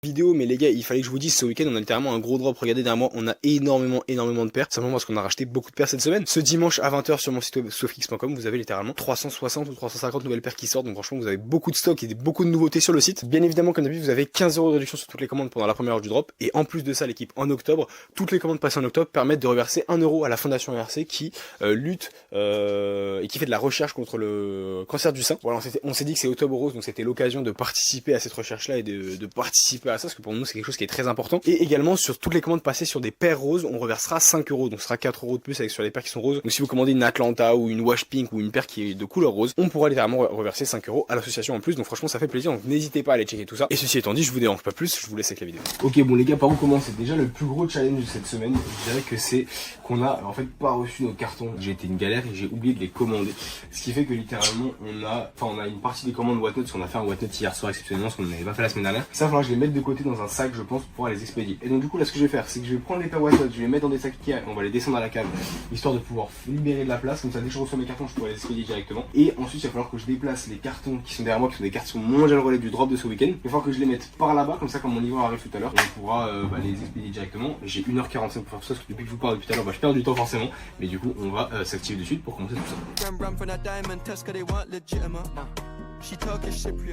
Vidéo, mais les gars, il fallait que je vous dise, ce week-end on a littéralement un gros drop. Regardez derrière moi, on a énormément de paires, simplement parce qu'on a racheté beaucoup de paires cette semaine. Ce dimanche à 20 h sur mon site web sofix.com, vous avez littéralement 360 ou 350 nouvelles paires qui sortent, donc franchement vous avez beaucoup de stock et beaucoup de nouveautés sur le site. Bien évidemment, comme d'habitude, vous avez 15 € de réduction sur toutes les commandes pendant la première heure du drop, et en plus de ça, l'équipe en octobre, toutes les commandes passées en octobre permettent de reverser 1 € à la fondation RC qui lutte et qui fait de la recherche contre le cancer du sein. Voilà, on s'est dit que c'est Octobre Rose, donc c'était l'occasion de participer à cette recherche là et de participer à ça, parce que pour nous c'est quelque chose qui est très important. Et également sur toutes les commandes passées sur des paires roses, on reversera 5 €, donc ce sera 4 € de plus avec sur les paires qui sont roses. Donc si vous commandez une Atlanta ou une Wash Pink ou une paire qui est de couleur rose, on pourra littéralement reverser 5 € à l'association en plus. Donc franchement ça fait plaisir, donc n'hésitez pas à aller checker tout ça. Et ceci étant dit, je vous dérange pas plus, je vous laisse avec la vidéo. Ok, bon les gars, par où commencer? Déjà le plus gros challenge de cette semaine, je dirais que c'est qu'on a en fait pas reçu nos cartons. J'ai été une galère et j'ai oublié de les commander, ce qui fait que littéralement on a une partie des commandes Whatnot, parce qu'on a fait un Whatnot hier soir exceptionnellement, ce qu'on n'avait pas fait la semaine dernière. Ça, il va falloir que je les mette de côté dans un sac, je pense, pour pouvoir les expédier. Et donc du coup là, ce que je vais faire, c'est que je vais prendre les paires Whatnot, je vais les mettre dans des sacs Ikea, on va les descendre à la cave, histoire de pouvoir libérer de la place. Comme ça, dès que je reçois mes cartons, je pourrai les expédier directement. Et ensuite, il va falloir que je déplace les cartons qui sont derrière moi, qui sont des cartons mondial relais du drop de ce week-end. Il va falloir que je les mette par là-bas, comme ça, quand mon livreur arrive tout à l'heure, on pourra les expédier directement. J'ai 1 h 45 pour faire ça, parce que depuis que je vous parle depuis tout à l'heure, je perds du temps forcément. Mais du coup, on va s'activer de suite pour commencer tout ça.